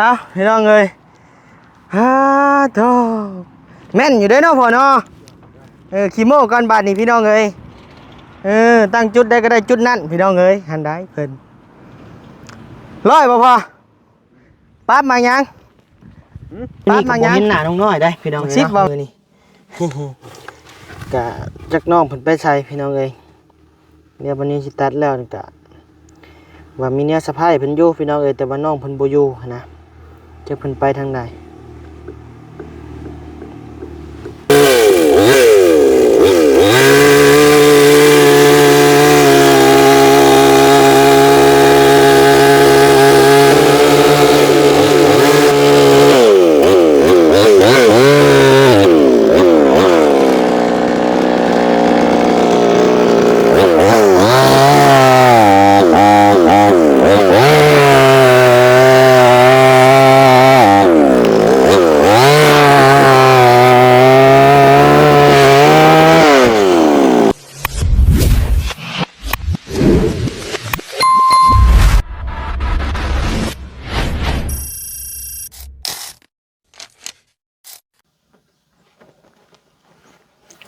เอาพี่น้องเอ้ยฮ่าโธ่แม่นอยู่เด้อเนาะพ่อเนาะขี้โม้ก่อนบาดนี่พี่น้องเอ้ยตั้งจุดได้ก็ได้จุดนั้นพี่น้องเอ้ยหันได้เพิ่นร้อยบ่พอปั๊บมายังปั๊บมายังเห็นหน้าน้องน้อยได้พี่น้องเอ้ย10บ่นี่ กะจักน้องเพิ่นไปใส่พี่น้องเอ้ยเดี๋ยววันนี้สิตัดแล้วนี่กะว่ามีเนี่ยสะพายเพิ่นอยู่พี่น้องเอ้ยแต่ว่าน้องเพิ่นบ่อยู่นะจะเพิ่นไปทางใด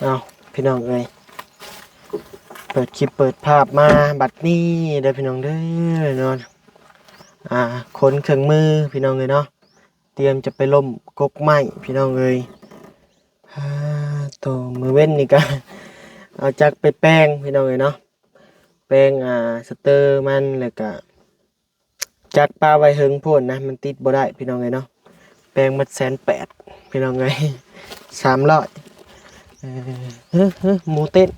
เอาพี่น้องเอ้ยเปิดคลิปเปิดภาพมาบัดนี้เด้อพี่น้องเด้อเนาะขนเครื่องมือพี่น้องเอ้ยเนาะเตรียมจะไปล่มกกไม้พี่น้องเอ้ยตัวมือเว้นนี่ก็เอาจักไปแป้งพี่น้องเอ้ยเนาะแป้งสเตอร์มันแล้วก็จักปลาไว้เฮิงพ่นนะมันติดบ่ได้พี่น้องเอ้ยเนาะแป้งมัด180,000พี่น้องเอ้ย300หมูเต้น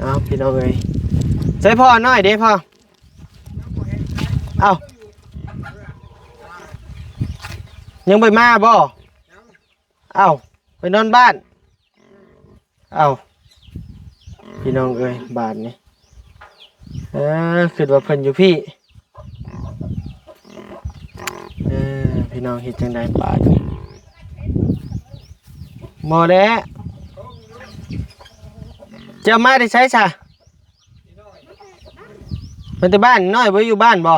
เอาพี่น้องเอ้ยใส่พ่อหน่อยเด้พ่อเอายังไปมาบ่เอาไปนอนบ้านเอาพี่น้องเอ้ยบ้านนี่คือว่าเพิ่นอยู่พี่พี่น้องเฮ็ดจังได๋บ้านบ่แล้วจะมาได้ใช้ซะมันแต่บ้านน้อยบ่อยู่บ้านบ่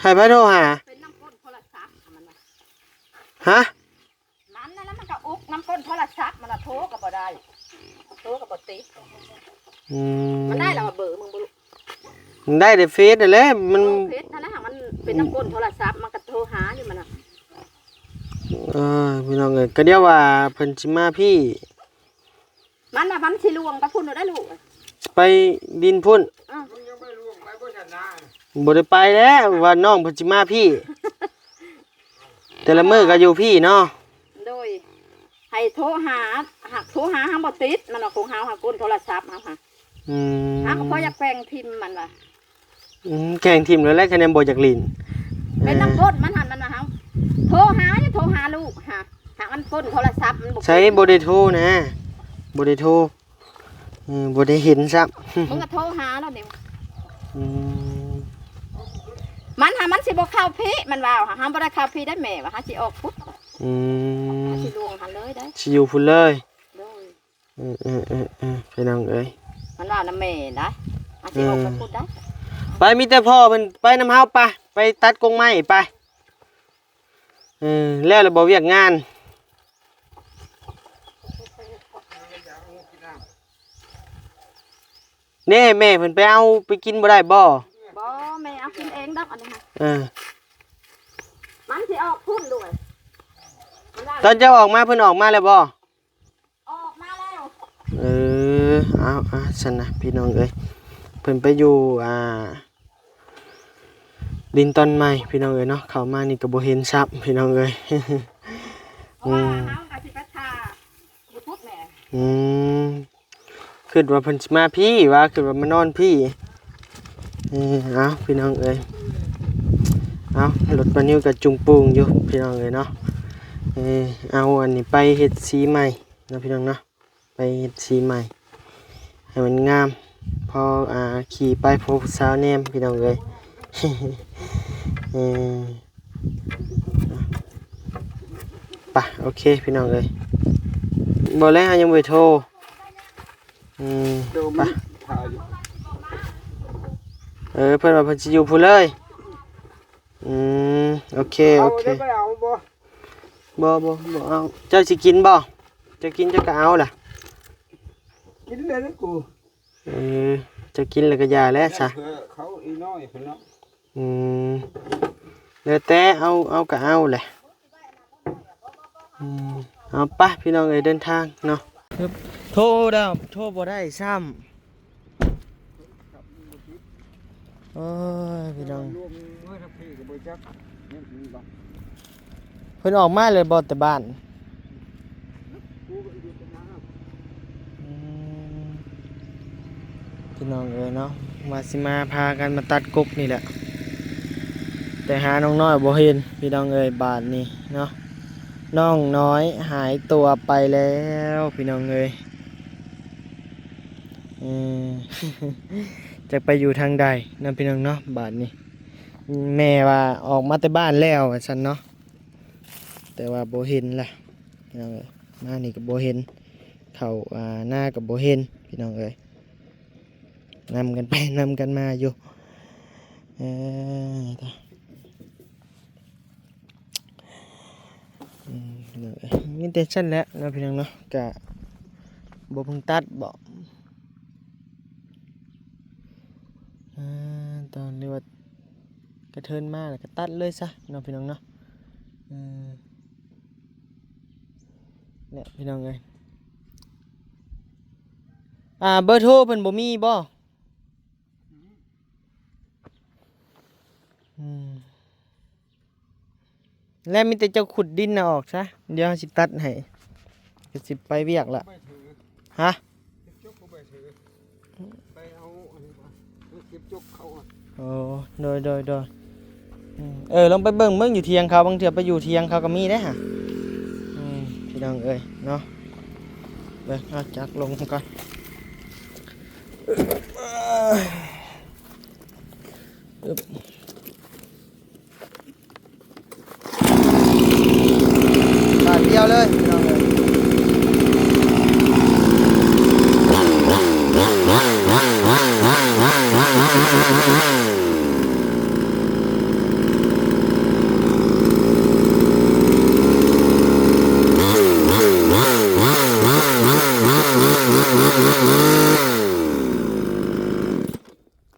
ให้ไปโทรหาเป็นน้ำก้นโทรศัพท์มันฮะมันนั่นแล้วมันก็อุกน้ำก้นโทรศัพท์มันโทรก็บ่ได้โทรก็บ่ติดมันได้แล้วมาเบอร์มึงบ่รู้มันได้แต่เฟซนั่นแหละมันเฟซนั่นแหละมันเป็นน้ำก้นโทรศัพท์มันก็โทรหาอยู่มันน่ะพี่น้องเอ้ยก็เดี๋ยวว่าเพิ่นสิมาพี่มันน่ะมันสิลวงไปพุ่นได้ลูกไปดินพุ่นมึงยังไปลวงไปบ่ชนะบ่ได้ไปแล้วว่าน้องเพิ่นสิมาพี่ แต่ละมื้อก็อยู่พี่เนาะโดยให้โทรหาหักโทรหาหาบ่ติดมันเอาของเฮาหาก้นโทรศัพท์เฮาค่ะหาก็พออยากแกล้งทิมมันว่ะแกล้งทิมแล้วคะแนนบ่อยากลิ้นเป็นน้ำก้นมันหั่นมันว่าเฮาโทรหาลูกหามันก้นโทรศัพท์มันใช้บ่ได้โทรนะบ่ได้โทรบ่ได้เห็นซับมึงก็โทรหาแล้วเนี่ยมันสิบ่เข้าพี่มันว่าหาบ่ได้เข้าพี่ได้แม่ว่าหาสิออกพุทธสิลวงหันเลยได้สิอยู่พุ่นเลยไปนั่งเอ้ยมันว่าน้ำแม่ได้หาสิออกไปพุทธได้ไปมีแต่พ่อมันไปน้ำเฮาไปตัดกงไม้ไปแล้วเราบอกเวียกงานเน่แม่เพิ่นไปเอาไปกินบ่ได้บ่แม่เอากินเองดอกอันนี้ค่ะมันสิออกพุ่นด้วยตอนเจ้าออกมาเพิ่นออกมาแล้วบ่ออกมาแล้วเอาซั่นนะพี่น้องเอ้ยเพิ่นไปอยู่ดินต้นไม้พี่น้องเอ้ยเนาะเข้ามานี่ก็บ่เห็นซับพี่น้องเอ้ยคิดว่าเพิ่นสิมาพี่ว่าคิดว่ามานอนพี่เอาพี่น้องเอ้ยเอารถปานิ้วกับจุงปูงอยู่พี่น้องเอ้ยเนาะเอาอันนี้ไปเฮ็ดสีใหม่นะพี่น้องเนาะไปเฮ็ดสีใหม่ให้มันงามพอขี่ไปพบสาวแนมพี่น้องเอ้ยป่ะโอเคพี่น้องเลยบอกแล้วยังไม่โทรป่ะ เพิ่นว่าเพิ่นสิอยู่พุ่นเลยโอเคโอเคเอาบ่บ่เอาเจ้าสิกินบ่จะกินเจ้าก็เอาล่ะกินเลยนะกูจะกินแล้วก็อย่าแล้วซะเขาอีน้อยเพิ่นเนาะแล้วแต่เอาก็เอาแหละเอาไปพี่น้องเอ้ยเดินทางเนาะโทรบ่ได้ซ้ำโอ้ยพี่น้องเพิ่นออกมาเลยบ่แต่บ้านพี่น้องเอ้ยเนาะมาพากันมาตัดกกนี่แหละแต่หาน้องน้อยบ่เห็นพี่น้องเอ้ยบาดนี้เนาะน้องน้อยหายตัวไปแล้วพี่น้องเอ้ยจะไปอยู่ทางใดนะพี่น้องเนาะบาดนี้แม่ว่าออกมาแต่บ้านแล้วฉันเนาะแต่ว่าบ่เห็นล่ะพี่น้องเอ้ยมานี่ก็บ่เห็นเข้าหน้าก็บ่เห็นพี่น้องเอ้ยนำกันไปนำกันมาอยู่มีแต่ชั้นแล้วนะพี่น้องเนาะกะบ่เพิ่งตัดบ่ตอนเรียกว่ากระเทินมาแล้วก็ตัดเลยซะเนาะพี่น้องเนาะเนี่ยพี่น้องเอ้ยเบอร์โทรเพิ่นบ่มีบ่แล้วมีแต่เจ้าขุดดินน่ะออกซะเดี๋ยวสิตัดให้ก็สิไปเวียกละฮะโอ้โดยลองไปเบิ่งอยู่เทียงเขาบางเทื่อไปอยู่เทียงเขาก็มีได้ฮะพี่น้องเอ้ยเนาะเบิ่งเอาจักลงก่อนบาทเดียวเลยพี่น้องเอ้ย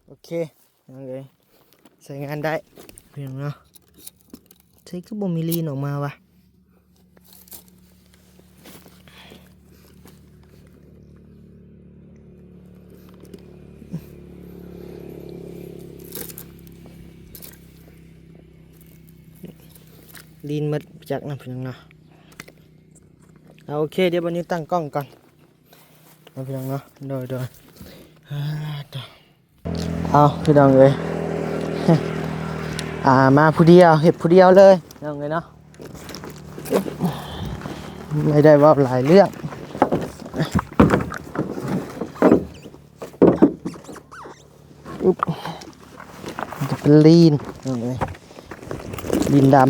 โอเคน้องเอ้ยใช้งานได้เพียงเนาะใช้คือบ่มีลีนออกมาวะลีนมัดจากน้ำเพียงเนาะโอเคเดี๋ยววันนี้ตั้งกล้องก่อนน้ำเพียงเนาะโดยเอาพี่น้องเอ้ยมาผู้เดียวเห็ดผู้เดียวเลยน้องเอ้ยเนาะไม่ได้ว่าหลายเรื่องจะเป็นลีนน้องเอ้ยลีนดำ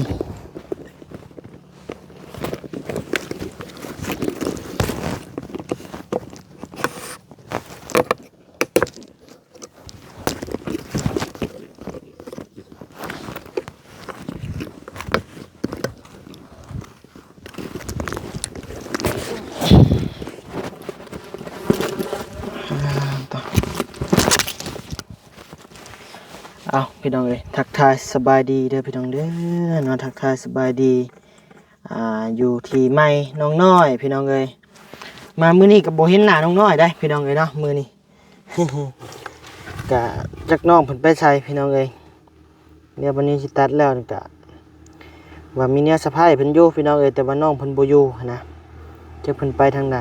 เอาพี่น้องเอ้ยทักทายสบายดีเด้อพี่น้องเด้อเนาะทักทายสบายดีอยู่ที่ไม้น้องน้อยพี่น้องเอ้ยมามื้อนี้ก็บ่เห็นหน้าน้องน้อยได้พี่น้องเอ้ยเนาะมื้อนี้ ก็จักน้องเพิ่นไปใส่พี่น้องเอ้ยเดี๋ยววันนี้สิตัดแล้วก็ว่ามีเนี่ยสะพายเพิ่นอยู่พี่น้องเอ้ยแต่ว่าน้องเพิ่นบ่อยู่นะจักเพิ่นไปทางใด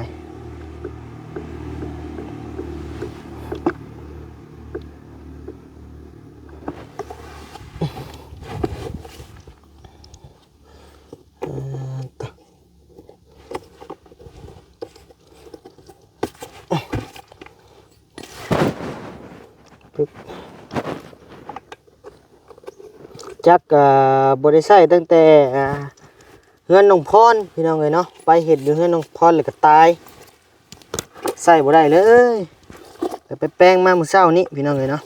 จักบ่ได้ใช้ตั้งแต่เฮือนน้องพรพี่น้องเอ้ยเนาะไปเฮ็ดอยู่เฮือนน้องพรแล้วก็ตายใช้บ่ได้เลยแต่ไปแปลงมามื้อเช้านี้พี่น้องเอ้ยเนาะ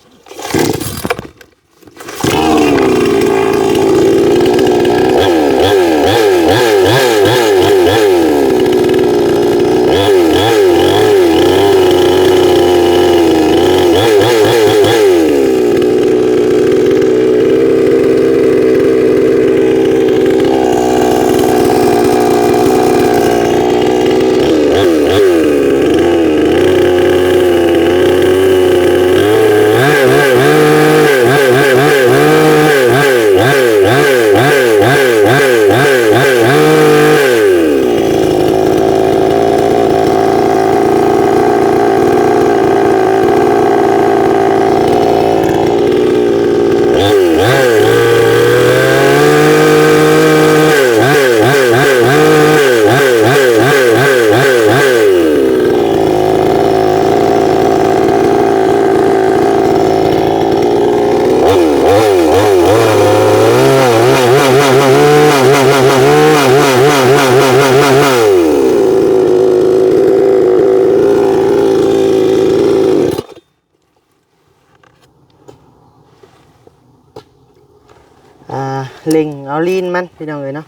เล็งเอาลีนมันพี่น้องเอ้ยเนาะ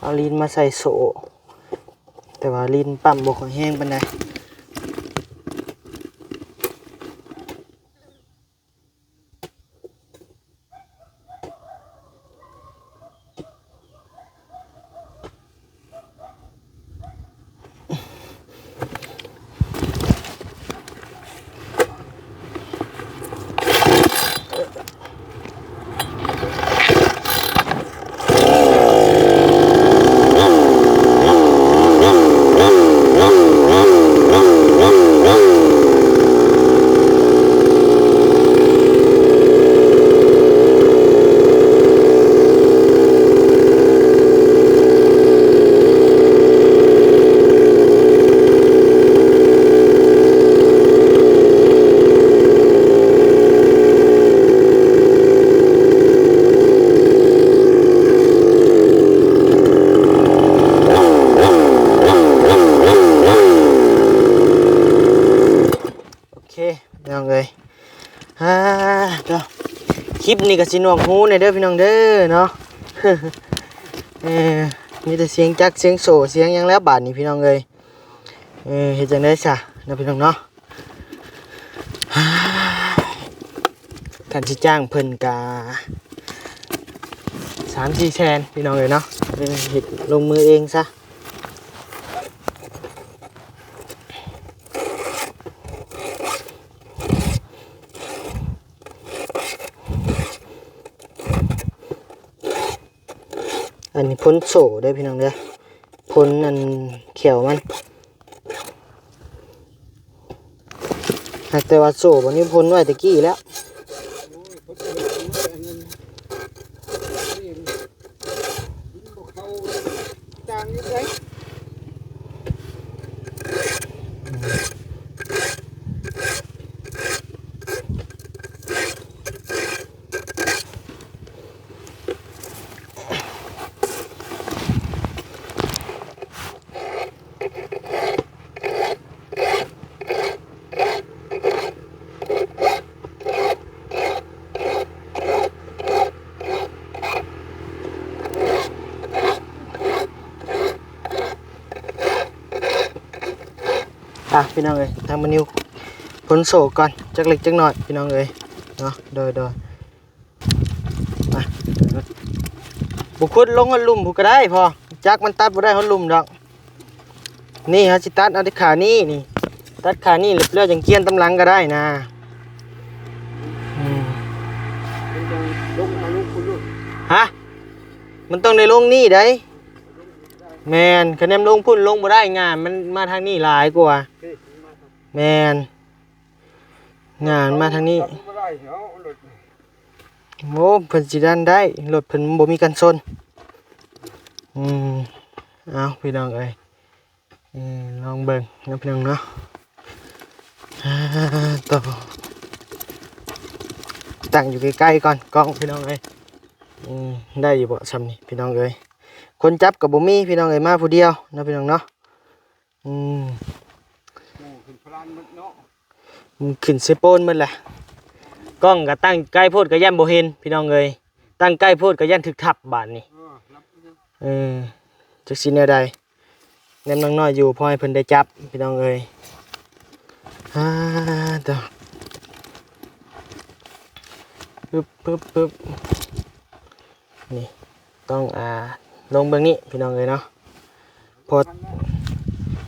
เอาลีนมาใส่โซ่แต่ว่าลีนปั๊มบ่ค่อยแห้งปานใดพี่น้องเอ้ยก็คลิปนี้ก็สิหนวกหูในเด้อพี่น้องเด้อเนาะ มีแต่เสียงจักเสียงโซ่เสียงหยังแล้วบาดนี้พี่น้องเอ้ยเฮ็ดจังได๋ซะเนาะพี่น้องเนาะ การสิจ้างเพิ่นก็3-4 แสนพี่น้องเอ้ยเนาะเฮ็ดลงมือเองซะอันนี้พ้นโซ่ได้พี่น้องเด้อพ้นอันเขียวมันแต่ว่าโซ่วันนี้พ้นไว้ตะกี้แล้วพี่น้องเอ้ยทางมันนิวพ้นโซ่ก่อนจักเล็กจักน้อยพี่น้องเอ้ยเนาะโดยมาบุคุดลงหัวลุ่มผู้ก็ได้พอจักมันตัดบ่ได้หัวลุ่มดอกนี่ฮะสิตัดเอาที่ขานี่ตัดขานี่เลือดจังเกียนตำลังก็ได้นะฮะมันต้องในลงนี่ได้แมนคะแนนลงพุ่นลงบ่ได้งานมันมาทางนี้หลายกว่าแมนงานมาทางนี้โอ้เพิ่นสิดันได้รถเพิ่นบ่มีกันชนเอาพี่น้องเอ้ยลองเบิ่งนะพี่น้องเนาะต่อตั้งอยู่ใกล้ๆก่อนกล้องพี่น้องเอ้ยได้อยู่บ่ซ้ำนี่พี่น้องเอ้ยคนจับกับบ่มีพี่น้องเอ้ยมาผู้เดียวนะพี่น้องเนาะขึ้นเซโปนมันแหละกล้องก็ตั้งใกล้โพดก็ย่านบ่เห็นพี่น้องเอ้ยตั้งใกล้โพดก็ย่านถึกทับบาดนี้จักสิแนวใดแนมน้อยๆอยู่พอให้เพิ่นได้จับพี่น้องเอ้ยต่อปึ๊บนี่ต้องลงเบื้องนี้พี่น้องเอ้ยเนาะเ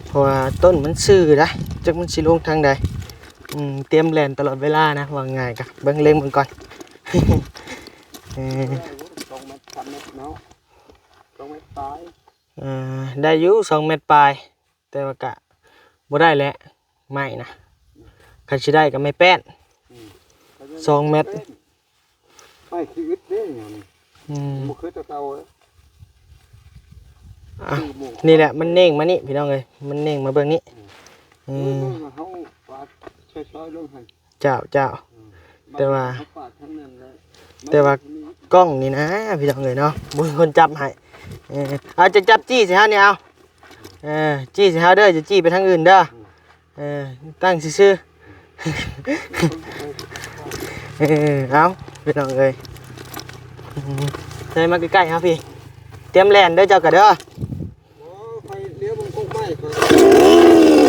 พราะว่าต้นมันซื่อนะจักมันสิลงทางใดเตรียมแลนตลอดเวลานะว่าง่ายกะเบิ่งเล็งมันก่อน ได้อยู่2 เมตรปลายแต่ว่ากะบ่ได้แหละไม่นะคันสิได้ก็ไม่แป้น2 เมตรไม่ชีวิตเด้บ่เคยเตานี่แหละมันเน่งมานี่พี่น้องเอ้ยมันเน่งมาเบิ่งนี้เจ้าแต่ว่ากล้องนี่นะพี่น้องเอ้ยเนาะบ่มีคนจับให้เอาจะจับจี้สิฮะเนี่ยเอาจี้สิฮะเด้อจะจี้ไปทางอื่นเด้อตั้งซื่อๆเอาพี่น้องเอ้ย ใส่มาใกล้ๆครับพี่เตรียมแล่นเด้อเจ้าก็เด้อ อ๋อไปเลี้ยวมันกกไม้ก่อน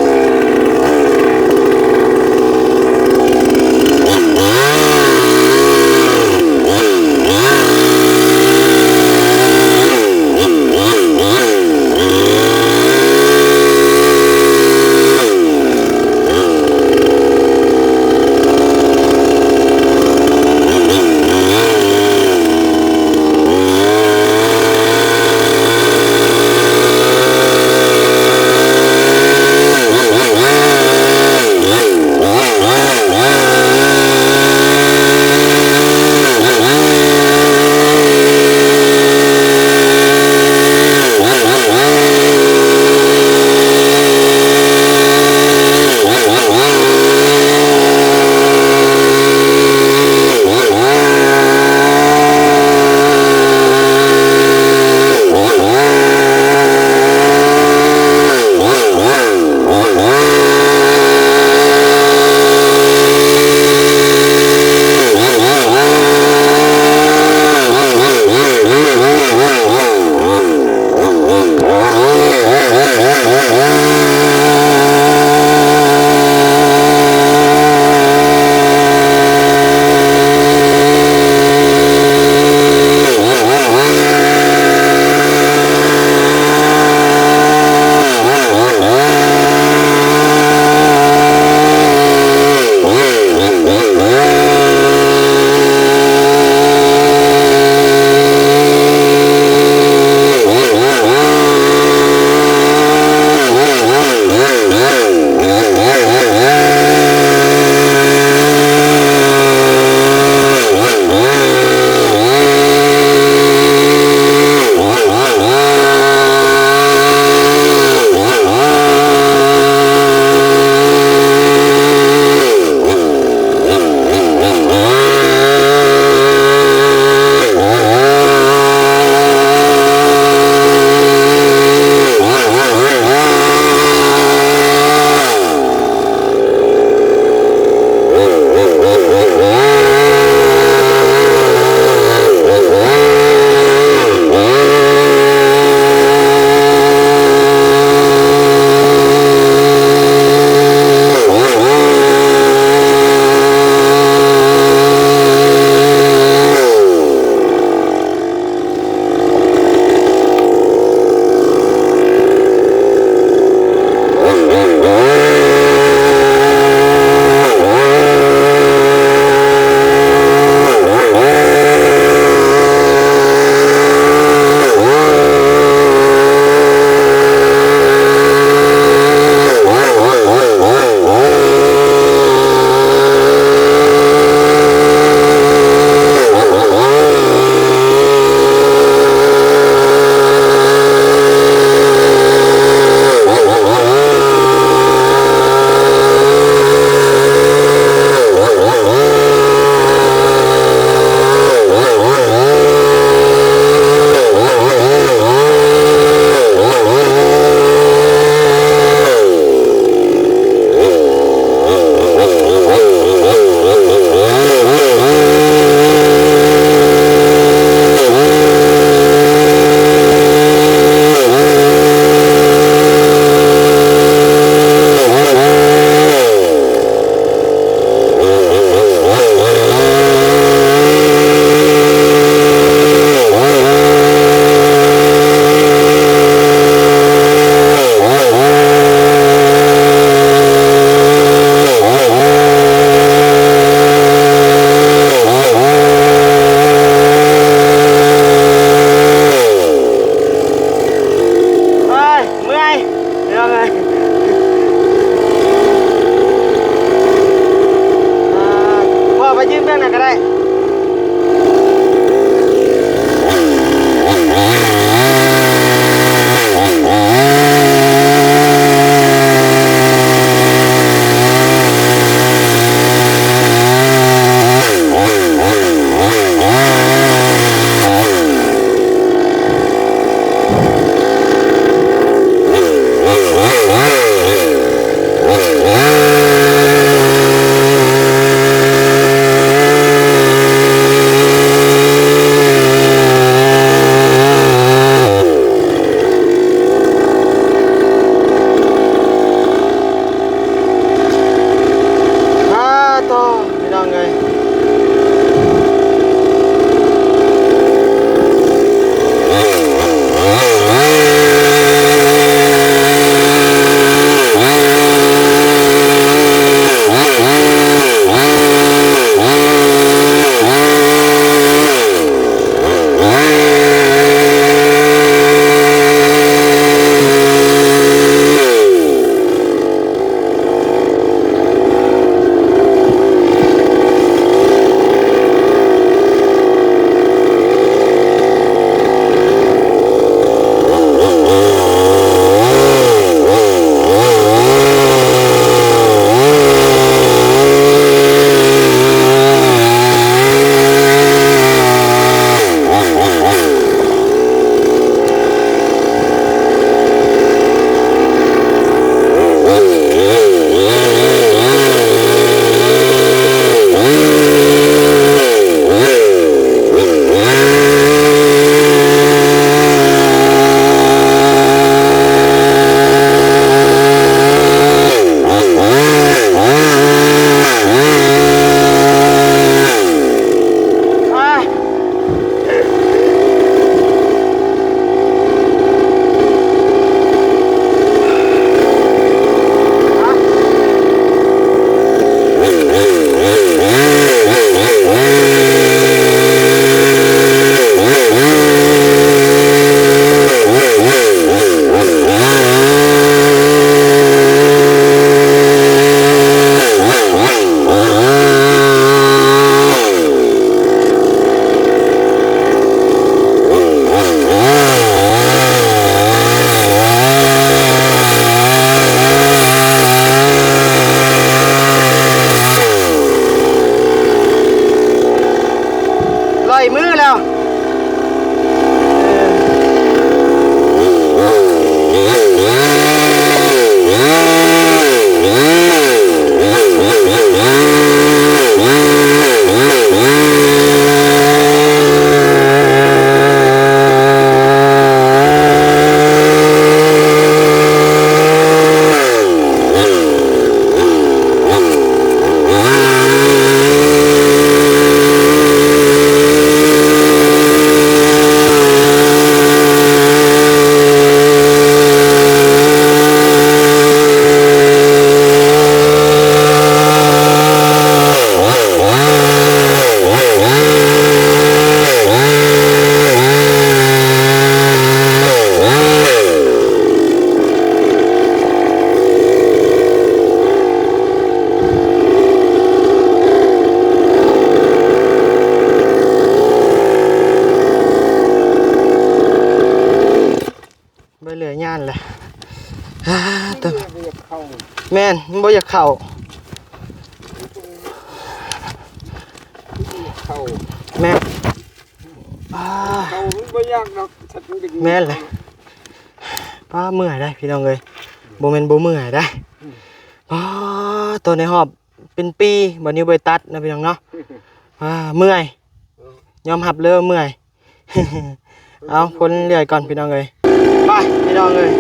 ล่อยมือแล้วไปเหลือย่านแหละตัวแม่นบ่อยากเข้าแม่นเข้ามันบ่ยากดอกชัดมันก็แม่นเลยป้าเมื่อยได้พี่น้องเอ้ยบ่แม่นบ่เมื่อยได้ตัวในหอบเป็นปีบัดนี้บ่ได้ตัดนะพี่น้องเนาะเมื่อยยอมรับเลยว่าเมื่อย เอาพ้นเรื่อยก่อนพี่น้องเอ้ยไปพี่น้องเอ้ย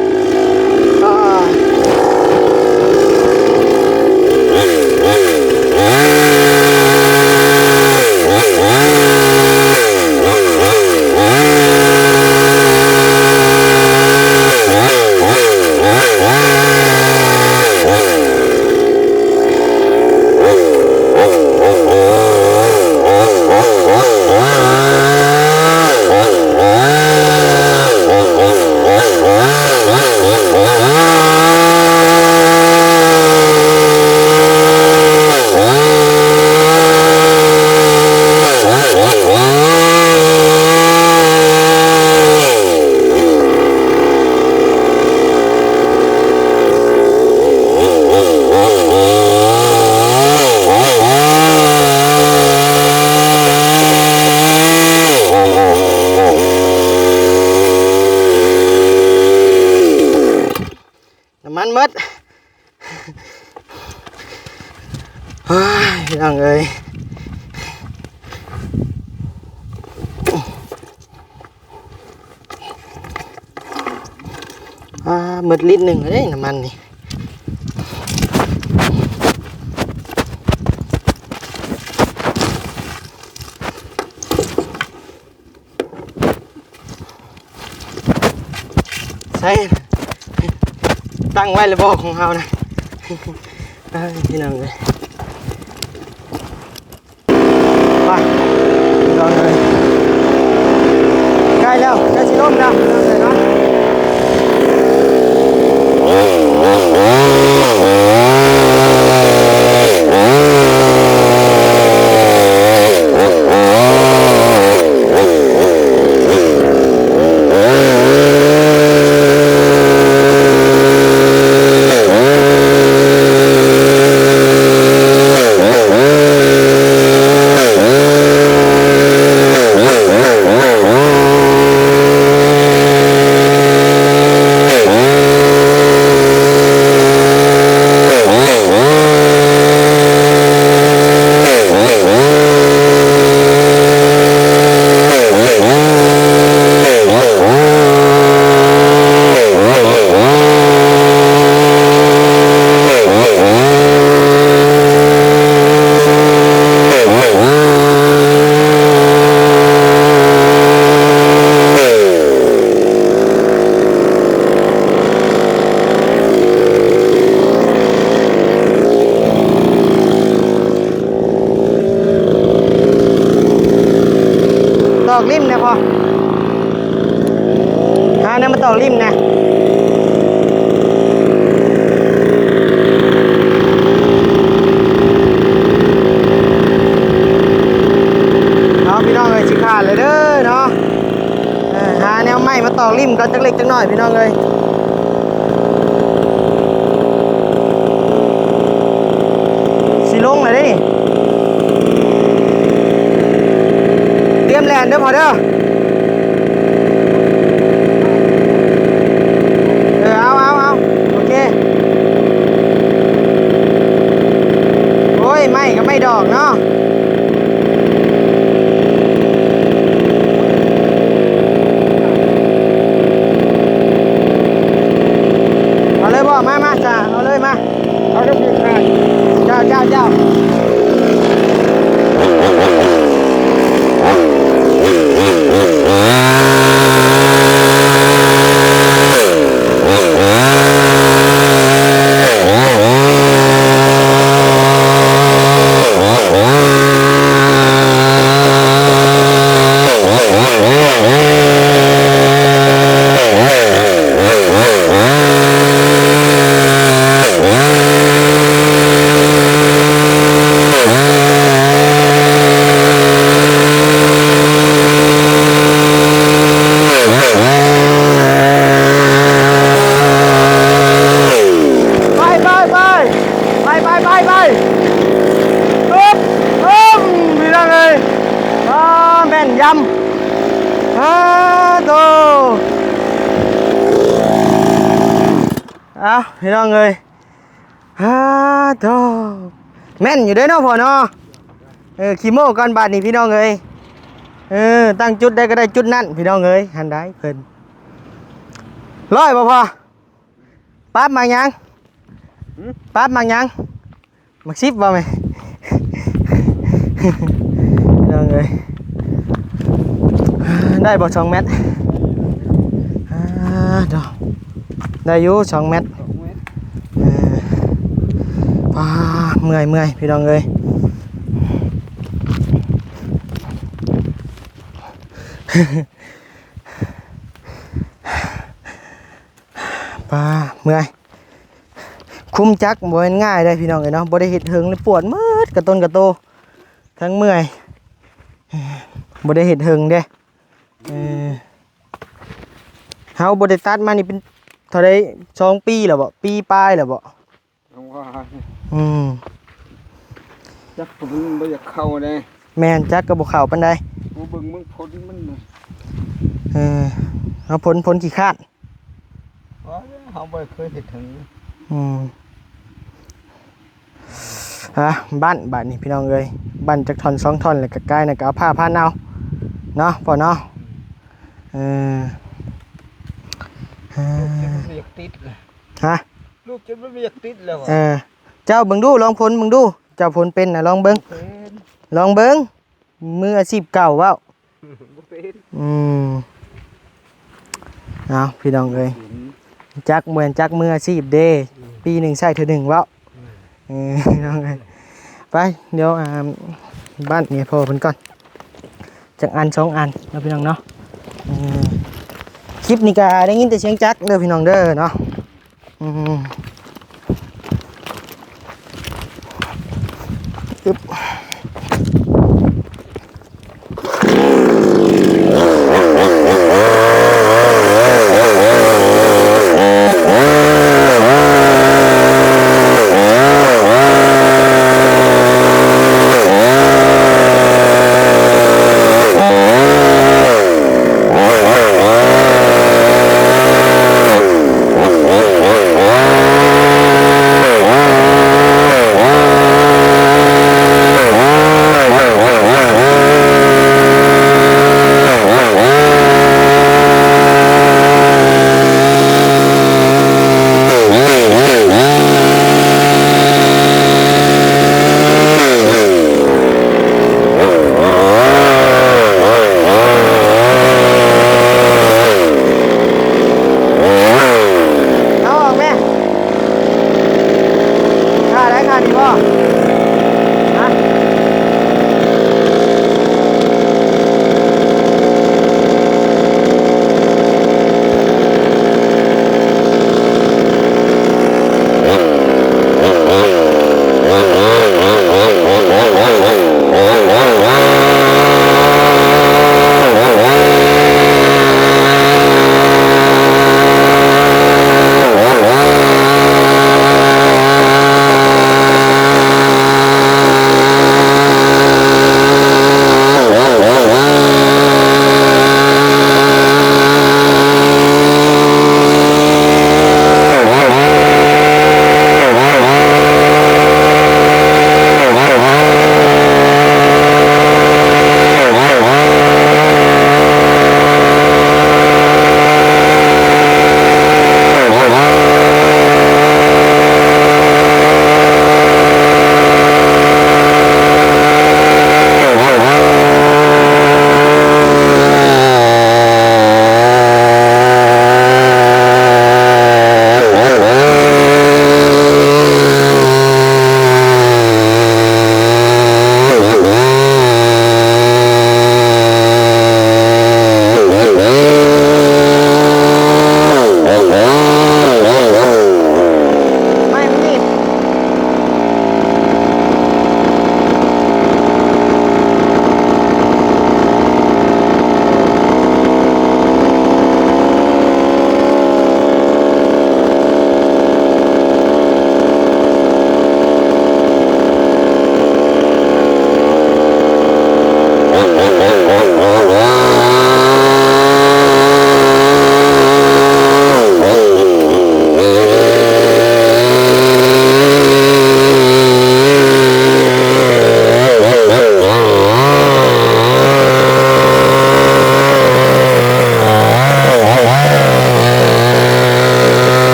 มันมดยังเอ้ยหมดลิตรหนึ่งเลยน้ำมันนี่ใช่ตั้งไว้เลยบอกของเรานะพี่น้องเลยไปพี่น้องเลยใกล้แล้วใกล้สิล่มแล้วเลยนะตอกริมนะพ่อเนี่ยมันตอกริมนะเอาพี่น้องเลยสิขาดเลยเด้อเนาะหาแนวไม้มาตอกริมก็จักเล็กจักน้อยพี่น้องเลยสิลงเลยดิเตรียมแล ลนเด้อพอเด้อเอาโอเคโอ้ยไม่ก็ไม่ดอกเนาะเอาเลยบ่มาจ้าเอาเลยมาเอาเด้อพี่ชายเจ้าไปปึ๊บพี่น้องเลยแม่นยำโตเอาพี่น้องเลยโตแม่นอยู่เด้อเนาะพ่อเนาะขี้โม่ก่อนบาดนี่พี่น้องเลยตั้งจุดได้ก็ได้จุดนั่นพี่น้องเลยหันได้เพิ่นร้อยบ่พอปั๊บมายังมักซิบบ่ไหมน้องเลยได้บ่2 เมตรได้อยู่2 เมตรเมื่อยพี่น้องเลยเมื่อยคุ้มจักบ่ง่ายได้พี่น้องเลยเนาะบ่ได้เฮ็ดเฮิงเลยปวดมืดกระต้นกระโตทั้งเมื่อยบ่ได้เฮ็ดเฮิงเด้เฮาบ่ได้ตัดมานี่เป็นเท่าใด2 ปีแล้วบ่ปีปลายแล้วบ่จักผมบ่อยากเข้าเด้แม่นจักก็บ่เข้าปานใดกูเบิ่งมึงพ้นมันเอาผลขี้คร้านเฮาบ่เคยเฮ็ดถึงบ้านนี่พี่น้องเลยบ้านจากท่อน2 ท่อนแล้วก็ใกล้น่ะก็เอาผ้าเอาเนาะพอเนาะอยากติดเลยลูกจะไม่อยากติดแล้วเจ้าเบิ่งดูลองผลเบิ่งดูเจ้าผลเป็นน่ะลองเบิ่งมืออาชีพเก่าเว้าเอาพี่น้องเลยจักเหมือนจักมืออาชีพเด้ปีหนึ่งใส่เธอ1เว้าน้องเลยไปเดี๋ยวบ้านเนี่ยพอเพิ่นก่อนจักอัน2 อันแล้วพี่น้องเนาะคลิปนี้ก็ได้ยินแต่เสียงจักเด้อพี่น้องเด้อเนาะอึ๊บ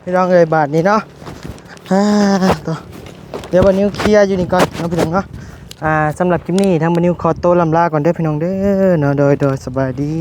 พี่น้องเอ้ยบาทนี้เนาะต่อเดี๋ยวบัดนี้เคลียร์อยู่นี่ก่อนเนาะพี่น้องเนาะสำหรับคลิปนี้ทางบัดนี้ขอตัวลำลาก่อนเด้อพี่น้องเด้อเนาะโดยสบายดี